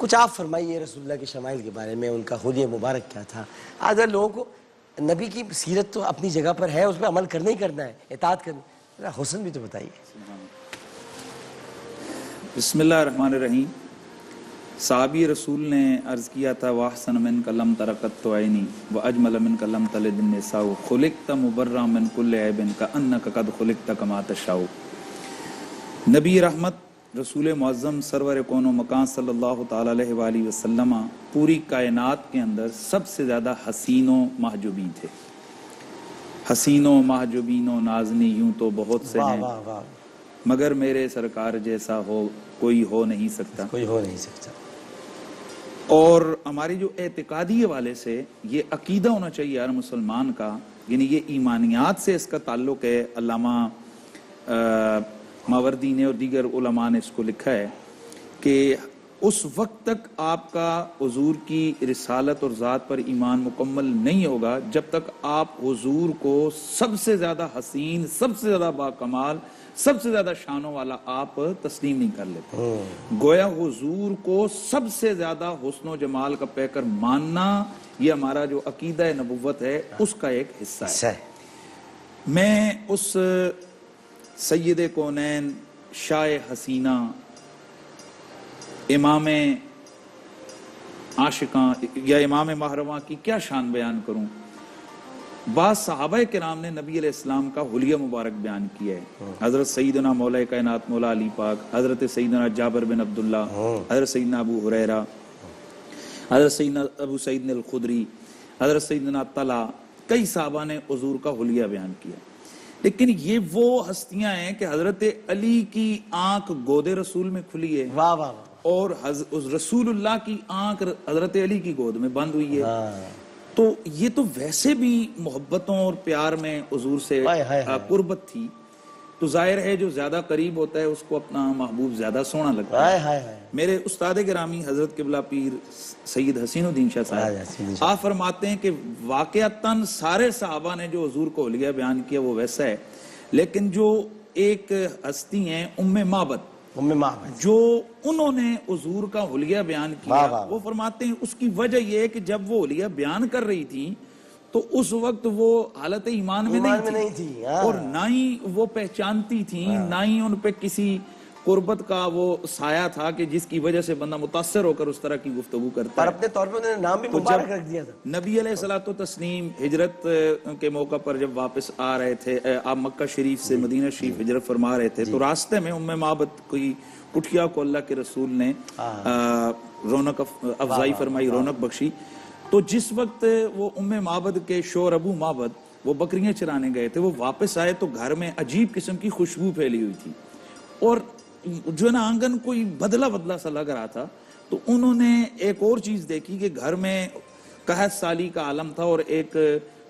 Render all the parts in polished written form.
کچھ آپ فرمائیے رسول اللہ کے شمائل کے بارے میں، ان کا حلیہ مبارک کیا تھا؟ آج لوگوں کو نبی کی سیرت تو اپنی جگہ پر ہے، اس پہ عمل کرنا ہی کرنا ہے، اطاعت کرنا، حسن بھی تو بتائیے۔ بسم اللہ الرحمن الرحیم۔ صحابی رسول نے عرض کیا تھا وَأَحْسَنَ مِنْكَ لَمْ تَرَ قَطُّ عَيْنِي وَأَجْمَلَ مِنْكَ لَمْ تَلِدِ النِّسَاءُ خُلِقْتَ مُبَرًّأً مِنْ كُلِّ عَيْبٍ كَأَنَّكَ قَدْ خُلِقْتَ كَمَا تَشَاءُ۔ نبی رحمت رسول معظم سرور کون و مکان صلی اللہ تعالیٰ علیہ وآلہ وسلم پوری کائنات کے اندر سب سے زیادہ حسین و محجوبین تھے۔ حسین و محجوبین و نازنی یوں تو بہت سے ہیں، مگر میرے سرکار جیسا ہو کوئی ہو نہیں سکتا، کوئی ہو نہیں سکتا۔ اور ہماری جو اعتقادی حوالے سے یہ عقیدہ ہونا چاہیے ہر مسلمان کا، یعنی یہ ایمانیات سے اس کا تعلق ہے۔ علامہ ماوردی نے اور دیگر علماء نے اس کو لکھا ہے کہ اس وقت تک آپ کا حضور کی رسالت اور ذات پر ایمان مکمل نہیں ہوگا جب تک آپ حضور کو سب سے زیادہ حسین، سب سے زیادہ باکمال، سب سے زیادہ شانوں والا آپ تسلیم نہیں کر لیتے۔ گویا حضور کو سب سے زیادہ حسن و جمال کا پیکر ماننا یہ ہمارا جو عقیدہ نبوت ہے اس کا ایک حصہ ہے۔ میں اس سید کونین، شاہ حسینہ، امام عاشقاں یا امام مہرواں کی کیا شان بیان کروں۔ بعض صحابہ کرام نے نبی علیہ السلام کا حلیہ مبارک بیان کیا ہے۔ حضرت سیدنا مولا کائنات مولا علی پاک، حضرت سیدنا جابر بن عبداللہ، حضرت سیدنا ابو ہریرہ، حضرت سیدنا ابو سعید الخدری، حضرت سیدنا طلحہ، کئی صحابہ نے حضور کا حلیہ بیان کیا۔ لیکن یہ وہ ہستیاں ہیں کہ حضرت علی کی آنکھ گود رسول میں کھلی ہے، واہ واہ، اور رسول اللہ کی آنکھ حضرت علی کی گود میں بند ہوئی ہے۔ تو یہ تو ویسے بھی محبتوں اور پیار میں حضور سے قربت تھی، تو ظاہر ہے جو زیادہ قریب ہوتا ہے اس کو اپنا محبوب زیادہ سونا لگتا ہے۔ میرے استاد گرامی حضرت قبلہ پیر سید حسین الدین شاہ صاحب آپ فرماتے ہیں کہ واقعتاً سارے صحابہ نے جو حضور کو حلیہ بیان کیا وہ ویسا ہے، لیکن جو ایک ہستی ہیں ام معبد، جو انہوں نے حضور کا حلیہ بیان کیا، وہ فرماتے ہیں اس کی وجہ یہ ہے کہ جب وہ حلیہ بیان کر رہی تھی تو اس وقت وہ حالت ایمان میں نہیں تھی، اور نہ ہی وہ پہچانتی تھی، نہ ہی ان پہ کسی قربت کا وہ سایہ تھا کہ جس کی وجہ سے بندہ متاثر ہو کر اس طرح کی گفتگو کرتا ہے۔ اور اپنے طور پر انہوں نے نام بھی مبارک رکھ دیا تھا۔ نبی علیہ الصلوۃ والتسلیم ہجرت کے موقع پر جب واپس آ رہے تھے، آپ مکہ شریف سے مدینہ شریف ہجرت فرما رہے تھے، تو راستے میں ام معبد کی کٹھیا کو اللہ کے رسول نے رونق افزائی فرمائی، رونق بخشی۔ تو جس وقت وہ ام معبد کے شوہر ابو معبد وہ بکریاں چرانے گئے تھے، وہ واپس آئے تو گھر میں عجیب قسم کی خوشبو پھیلی ہوئی تھی، اور جو ہے نا آنگن کوئی بدلا بدلا سا لگ رہا تھا۔ تو انہوں نے ایک اور چیز دیکھی کہ گھر میں قحط سالی کا عالم تھا، اور ایک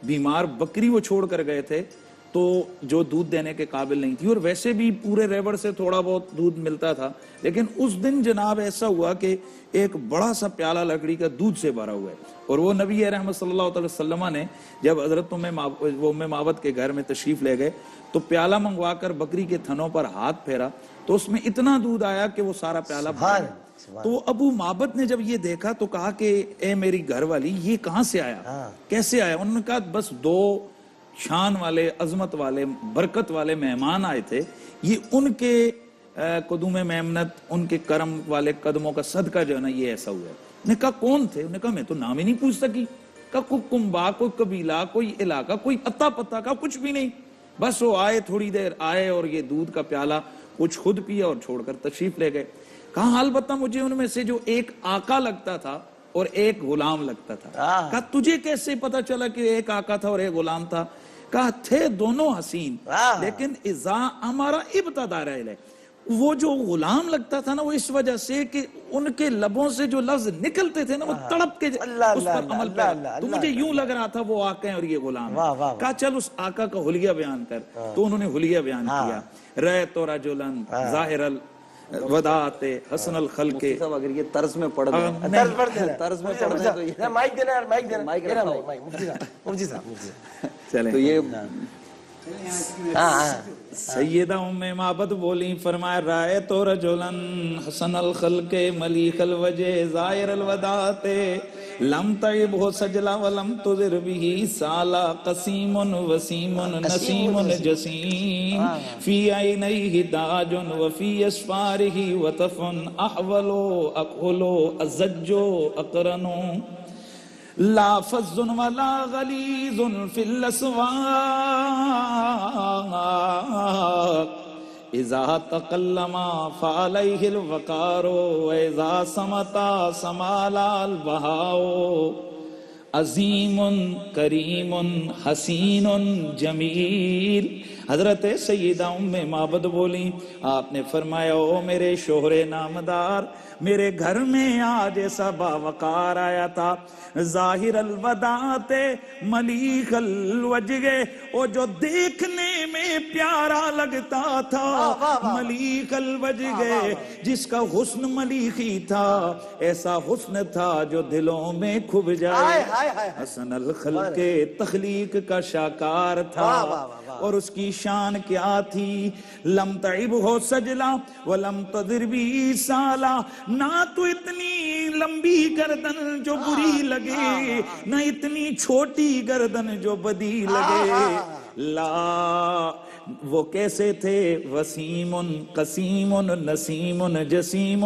بیمار بکری وہ چھوڑ کر گئے تھے تو جو دودھ دینے کے قابل نہیں تھی، اور ویسے بھی پورے ریوڑ سے تھوڑا بہت دودھ ملتا تھا، لیکن اس دن جناب ایسا ہوا کہ ایک بڑا سا پیالہ لکڑی کا دودھ سے بھرا ہوا ہے، اور وہ نبی رحمت صلی اللہ علیہ وسلم نے جب حضرت ام معبد کے گھر میں تشریف لے گئے تو پیالہ منگوا کر بکری کے تھنوں پر ہاتھ پھیرا تو اس میں اتنا دودھ آیا کہ وہ سارا پیالہ بھر گیا۔ تو ابو معبد نے جب یہ دیکھا تو کہا کہ اے میری گھر والی، یہ کہاں سے آیا، کیسے آیا؟ انہوں نے کہا بس دو شان والے، عظمت والے، برکت والے مہمان آئے تھے، یہ ان کے قدوم میمنت، ان کے کرم والے قدموں کا صدقہ جو ہے نا یہ ایسا ہوا ہے۔ نے کہا کون تھے؟ انہوں نے کہا میں تو نام ہی نہیں پوچھ سکی، کہا کوئی کنبہ، کوئی قبیلہ، کوئی علاقہ، کوئی اتا پتا کا کچھ بھی نہیں، بس وہ آئے، تھوڑی دیر آئے اور یہ دودھ کا پیالہ کچھ خود پیا اور چھوڑ کر تشریف لے گئے۔ کہا البتہ مجھے ان میں سے جو ایک آقا لگتا تھا اور ایک غلام لگتا تھا۔ کہا تجھے کیسے پتا چلا کہ ایک آقا تھا اور ایک غلام تھا؟ کہا تھے دونوں حسین، لیکن اذا ہمارا ابتدا رہے، وہ جو غلام لگتا تھا نا وہ اس وجہ سے کہ ان کے لبوں سے جو لفظ نکلتے تھے نا وہ تڑپ کے اس پر عمل پیدا، تو مجھے یوں لگ رہا تھا وہ آقا ہیں اور یہ غلام ہیں۔ کہا چل اس آقا کا حلیہ بیان کر، تو انہوں نے حلیہ بیان کیا۔ رأیت رجلاً ظاہر الوداعت حسن الخلق۔ صاحب اگر یہ طرز میں پڑھ دیں، طرز میں پڑھ دیں تو یہ مائک دینا ہے، مائک دینا، مائک دینا، مفتی صاحب چلیں تو یہ سیدہ ام معبد بولی، فرمایا رائے تو رجلن حسن الخلق ملیح الوجہ ظاہر الوداعت لم تعبہ سجلا ولم تضر بہ سالا قسیم وسیم نسیم جسیم فی عینیہ داج وفی اسفارہ وطف احول اکحل ازج اقرن لا فظ ولا غلیظ فی الاسواق اذا تکلم فعلیہ الوقار واذا صمت سمال البہاء عظیم کریم حسین جمیل۔ حضرت سیدہ ام معبد بولی، آپ نے فرمایا او میرے شوہر نامدار، میرے گھر میں آج ایسا باوقار آیا تھا، ظاہر الوداعت ملیح الوجہ، وہ جو دیکھنے میں پیارا لگتا تھا، ملیح الوجہ جس کا حسن ملیحی تھا، ایسا حسن تھا جو دلوں میں کھب جائے، حسن الخلق تخلیق کا شاکار تھا، اور اس کی شان کیا تھی، لم تعبہ سجلا ولم تضر بہ سالا، نہ تو اتنی لمبی گردن جو بری لگے، نہ اتنی چھوٹی گردن جو بدی لگے، لا وہ کیسے تھے، وسیم قسیم نسیم جسیم،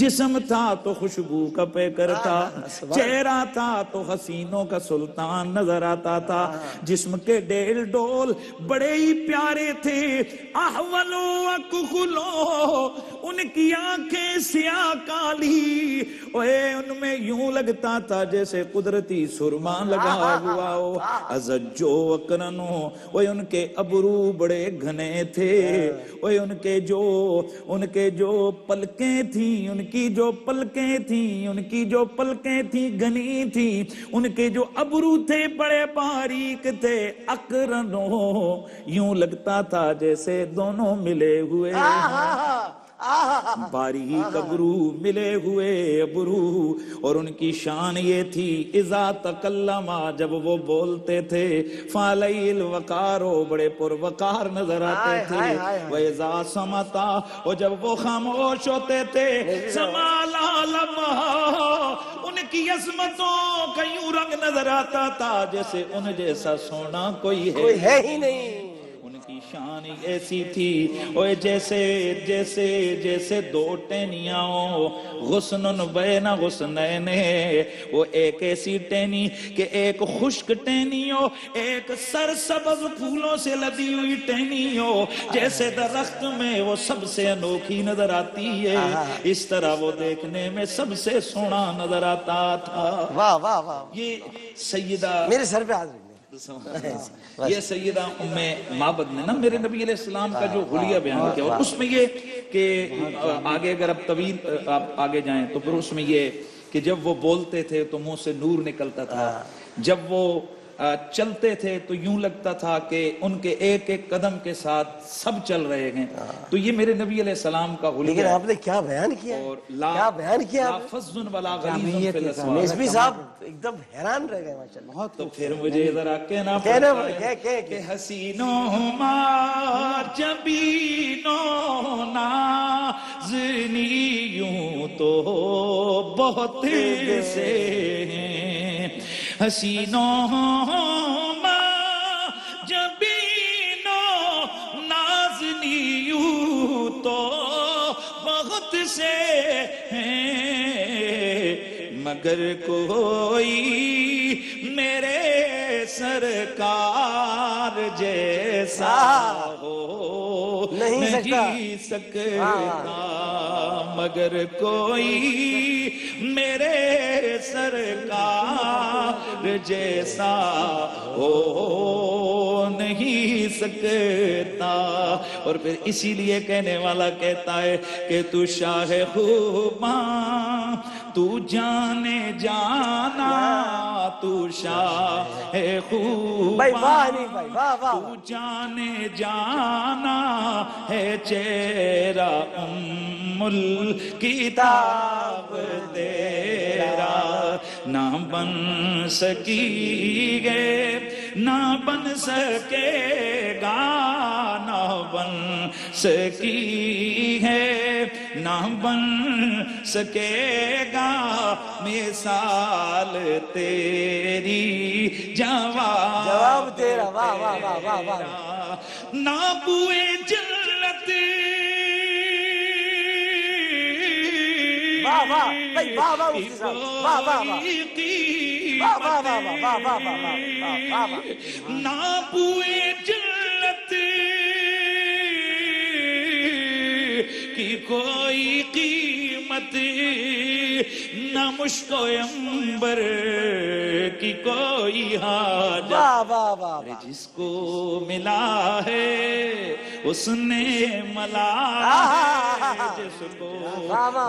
جسم تھا تو خوشبو کا پیکر تھا، چہرہ تھا تو حسینوں کا سلطان نظر آتا تھا، جسم کے ڈیل ڈول بڑے ہی پیارے تھے، احولو اکحلو، ان کی آنکھیں سیاہ کالی، ان میں یوں لگتا تھا جیسے قدرتی سرما لگا ہوا ہو، ازجو اقرنو، ان کے ابرو بڑے گھنے تھے، ان کے جو پلکیں تھیں، ان کی جو پلکیں تھیں گھنی تھیں، ان کے جو ابرو تھے بڑے باریک تھے، اقرنو، یوں لگتا تھا جیسے دونوں ملے ہوئے باریک ابرو، ملے ہوئے ابرو، اور ان کی شان یہ تھی، اذا تکلما، جب وہ بولتے تھے، فعلیہ الوقار، بڑے پروقار نظر آتے تھے، وَإِذَا سَمَتَا، اور جب وہ خاموش ہوتے تھے، سَمَالَا لَمَّا، ان کی عظمتوں کا یوں رنگ نظر آتا تھا جیسے ان جیسا سونا کوئی ہے ہی نہیں، کی شان ایسی تھی، جیسے دو ٹینیاں ہو، غصن بین غصنین، وہ ایک ایسی ٹینی کہ ایک خشک ٹینی ہو، ایک سرسبز پھولوں سے لدی ہوئی ٹینی ہو، جیسے درخت میں وہ سب سے انوکھی نظر آتی ہے، اس طرح وہ دیکھنے میں سب سے سونا نظر آتا تھا۔ واہ واہ واہ، یہ سیدہ میرے سر پہ حاضر، یہ سیدہ ام معبد نے نا میرے نبی علیہ السلام کا جو حلیہ بیان کیا، اور اس میں یہ کہ آگے اگر اب طویل آپ آگے جائیں تو پھر اس میں یہ کہ جب وہ بولتے تھے تو منہ سے نور نکلتا تھا، جب وہ چلتے تھے تو یوں لگتا تھا کہ ان کے ایک ایک قدم کے ساتھ سب چل رہے ہیں، تو یہ میرے نبی علیہ السلام کا حلیہ ہے۔ لیکن آپ نے کیا بیان کیا، کیا بیان کیا، لا فظ ولا غلیظ فی الاسواق، نسبی صاحب ایک دم حیران رہ گئے ماشاءاللہ۔ تو پھر مجھے ذرا کہنا پڑتا ہے کہ حسینوں ما جبینوں نازنی یوں تو بہت سے ہیں، حسینوں ما جبینوں نازنی یوں تو بہت سے ہیں، مگر کوئی میرے سرکار جیسا ہو نہیں سکتا، مگر کوئی میرے سرکار جیسا ہو نہیں سکتا۔ اور پھر اسی لیے کہنے والا کہتا ہے کہ تو شاہ خوباں، تو جانے جانا، تو شاہ خوباں، تو جانے جانا ہے، چہرہ ام الکتاب تیرا نہ بن سکی گے نہ بن سکے گا، نہ بن سکی ہے، نہ بن سکے گا مثال تیری، جواب تیرا، واہ واہ واہ واہ واہ، نہ بوئے جنت، واہ واہ بھائی، واہ واہ مفتی صاحب، واہ واہ واہ واہ واہ واہ واہ واہ واہ واہ، نہ بوئے جنت کی کوئی قیمت، نہ مشک و عنبر کی کوئی حاجت، واہ واہ واہ، جس کو ملا ہے اس نے ملا ہے، جس کو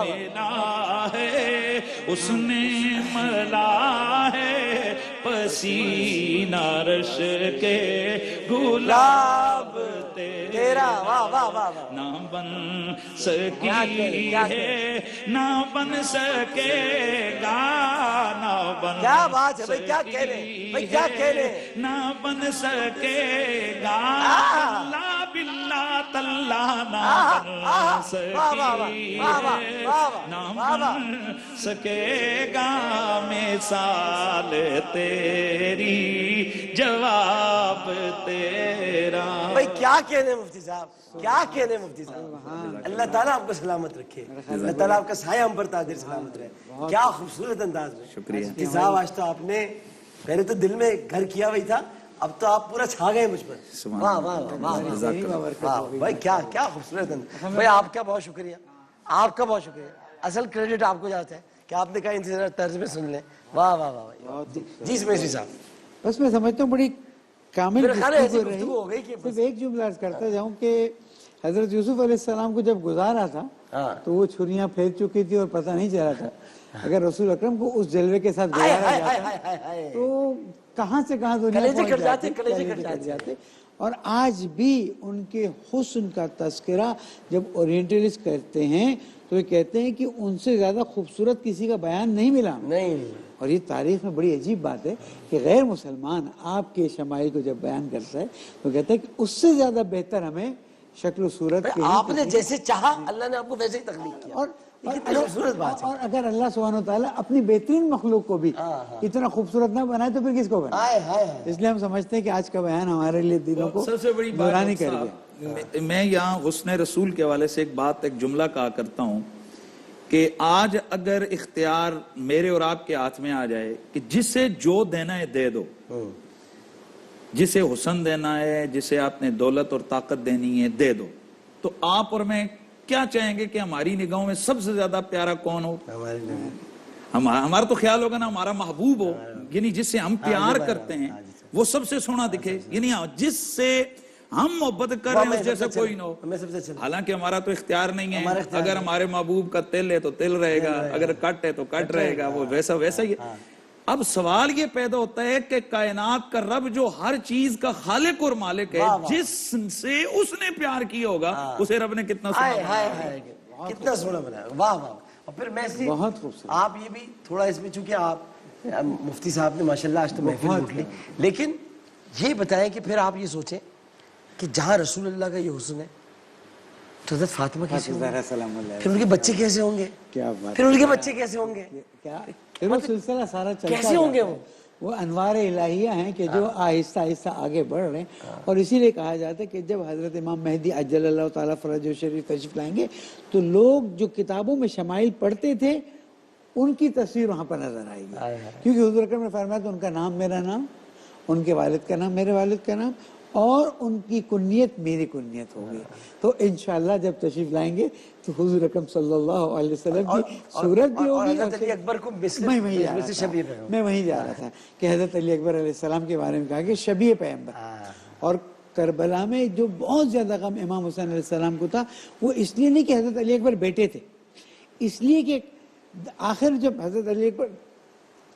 ملا ہے اس نے ملا ہے، پسینہ رش کے گلاب تیرا، واہ واہ واہ واہ، نہ بن سکی ہے، نہ بن سکے گا، نہ بن کیا بات ہے بھائی، کیا کہہ رہے بھائی، کیا کہہ رہے، نہ بن سکے گا، لا باللہ تاللہ نہ بن سکی ہے، نہ بن سکے گا مثال تیری، جواب تیرا۔ بھائی کیا کہنے مفتی صاحب، کیا کہنے مفتی صاحب، اللہ تعالیٰ آپ کو سلامت رکھے، اللہ تعالیٰ آپ کا سایہ ہم پر تاجر سلامت رہے، کیا خوبصورت انداز میں، شکریہ مفتی صاحب آج تو آپ نے پہلے تو دل میں گھر کیا ہوئی تھا، اب تو آپ پورا چھا گئے مجھ پر، واہ واہ واہ واہ بھائی، کیا کیا خوبصورت انداز، بھائی آپ کا بہت شکریہ، آپ کا بہت شکریہ، اصل کریڈٹ آپ کو جاتا ہے کہ آپ نے کہا ان سے ذرا طرز میں سن لیں، واہ واہ واہ، جی سمیسی صاحب، بس میں سمجھتا ہوں بڑی کامل میرے خیال ہے ایسی گفتگو رہی، گفتگو ہو گئی کہ صرف ایک جملہ عرض کرتا جاؤں کہ حضرت یوسف علیہ السلام کو جب گزارا تھا تو وہ چھریاں پھیر چکی تھی اور پتہ نہیں چلا تھا، اگر رسول اکرم کو اس جلوے کے ساتھ گزارا جاتا تو کہاں سے کہاں دنیا کلیجے پہنچ کٹ جاتے، جاتی، کلیجے کلیجے کٹ کٹ جاتے۔ اور آج بھی ان کے حسن کا تذکرہ جب اورینٹلسٹ کرتے ہیں تو یہ کہتے ہیں کہ ان سے زیادہ خوبصورت کسی کا بیان نہیں ملا، نہیں، اور یہ تاریخ میں بڑی عجیب بات ہے کہ غیر مسلمان آپ کے شمائل کو جب بیان کرتا ہے تو کہتا ہے کہ اس سے زیادہ بہتر ہمیں شکل و صورت کے آپ نے جیسے چاہا اللہ نے آپ کو ویسے ہی تخلیق کیا، کتنی خوبصورت بات ہے، اور اگر اللہ سبحانہ وتعالیٰ اپنی بہترین مخلوق کو بھی اتنا خوبصورت نہ بنائے تو پھر کس کو بنائے؟ اس لیے ہم سمجھتے ہیں کہ آج کا بیان ہمارے لیے دلوں کو سب سے بڑی نورانی بات کر گیا۔ میں یہاں حسن رسول کے حوالے سے ایک جملہ کہا کرتا ہوں کہ آج اگر اختیار میرے اور آپ کے ہاتھ میں آ جائے کہ جسے جو دینا ہے دے دو، جسے حسن دینا ہے، جسے آپ نے دولت اور طاقت دینی ہے دے دو، تو آپ اور میں کیا چاہیں گے کہ ہماری نگاہوں میں سب سے زیادہ پیارا کون ہو؟ ہمارا تو خیال ہوگا نا ہمارا محبوب ہو، یعنی جس سے ہم پیار کرتے ہیں وہ سب سے سونا دکھے، یعنی جس سے ہم محبت کر رہے ہیں اس جیسا کوئی نہ ہو۔ حالانکہ ہمارا تو اختیار نہیں ہے، اگر ہمارے محبوب کا تل ہے تو تل رہے گا، اگر کٹ ہے تو کٹ رہے گا، وہ ویسا ہی ہے۔ اب سوال یہ پیدا ہوتا ہے کہ کائنات کا رب جو ہر چیز کا خالق اور مالک ہے، جس سے اس نے پیار کیا ہوگا اسے رب نے کتنا سونا بنایا، کتنا سونا بنایا، واہ واہ۔ اور پھر میں سے بہت خوبصورت، آپ یہ بھی تھوڑا اس میں، چونکہ آپ مفتی صاحب نے ماشاءاللہ آج تو محفل لوٹ لی، لیکن یہ بتائیں کہ پھر آپ یہ سوچیں کہ جہاں رسول اللہ کا یہ حسن ہے تو حضرت فاطمہ کیسے ہوں گے، سلام اللہ، پھر ان کے بچے کیسے ہوں گے، کیا بات، پھر ان کے بچے کیسے ہوں گے، کیا پھر وہ سلسلہ سارا چلتا کیسے ہوں گے جاتا ہے۔ وہ انوار الہیہ ہیں کہ جو آہستہ آہستہ آگے بڑھ رہے ہیں، اور اسی لیے کہا جاتا ہے کہ جب حضرت امام مہدی عجل اللہ تعالیٰ فرجہ شریف تشریف لائیں گے تو لوگ جو کتابوں میں شمائل پڑھتے تھے ان کی تصویر وہاں پر نظر آئے گی، کیونکہ حضور اکرم نے فرمایا تو ان کا نام میرا نام، ان کے والد کا نام میرے والد کا نام، اور ان کی کنیت میری کنیت ہوگی۔ تو انشاءاللہ جب تشریف لائیں گے تو حضور اکرم صلی اللہ علیہ وسلم کی صورت بھی ہوگی، حضرت علی اکبر کو میں وہیں جا رہا تھا کہ حضرت علی اکبر علیہ السلام کے بارے میں کہا کہ شبیہ پیغمبر، اور کربلا میں جو بہت زیادہ غم امام حسین علیہ السلام کو تھا وہ اس لیے نہیں کہ حضرت علی اکبر بیٹے تھے، اس لیے کہ آخر جب حضرت علی اکبر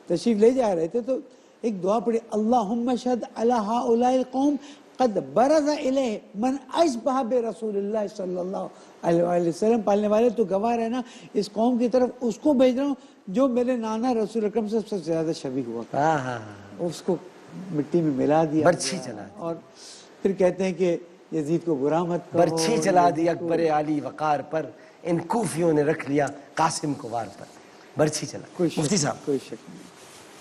تشریف لے جا رہے تھے تو ایک دعا پڑھی، اللہم اشہد علی ہؤلاء القوم قد برز الیہ من اشبہ برسول اللہ صلی اللہ علیہ وآلہ وسلم، پالنے والے تو گواہ رہنا اس قوم کی طرف اس کو بھیج رہا ہوں جو میرے نانا رسول اکرم سے سب سے زیادہ شبیہ ہوا، اس کو مٹی میں ملا دیا برچھی گیا، چلا دی، اور پھر کہتے ہیں کہ یزید کو برا مت کہو، برچھی چلا دی اکبر علی وقار پر، ان کوفیوں نے رکھ لیا قاسم کو وار پر، برچھی چلا. کوئی شک مفتی نہیں، صاحب کوئی شک نہیں.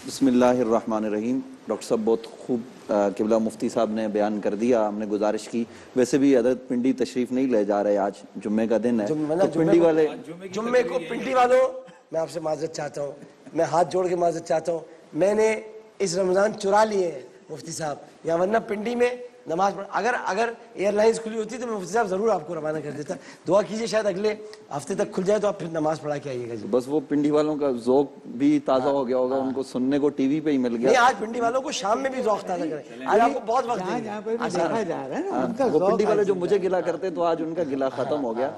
بسم اللہ الرحمن الرحیم. ڈاکٹر صاحب بہت خوب قبلہ مفتی صاحب نے بیان کر دیا. ہم نے گزارش کی، ویسے بھی حضرت پنڈی تشریف نہیں لے جا رہے، آج جمعے کا دن ہے، تو پنڈی والے جمعے کو پنڈی والوں میں آپ سے معذرت چاہتا ہوں، میں ہاتھ جوڑ کے معذرت چاہتا ہوں، میں نے اس رمضان چرا لیے ہیں مفتی صاحب، یا ورنہ پنڈی میں نماز پڑھ، اگر ایئر لائنز کھلی ہوتی تو میں مفتی صاحب ضرور آپ کو روانہ کر دیتا. دعا کیجئے شاید اگلے ہفتے تک کھل جائے تو آپ پھر نماز پڑھا کے آئیے گا. جی بس وہ پنڈی والوں کا ذوق بھی تازہ ہو گیا ہوگا، ان کو سننے کو ٹی وی پہ ہی مل نہیں، گیا. آج پنڈی والوں کو شام میں بھی ذوق تازہ کریں، آج آپ کو بہت وقت جہاں دیں گے. جہاں پر بھی دیکھا جا رہا ہے نا ان کا وہ ذوق پنڈی والے آج جو مجھے گلا کرتے تو آج ان کا گلا ختم ہو گیا.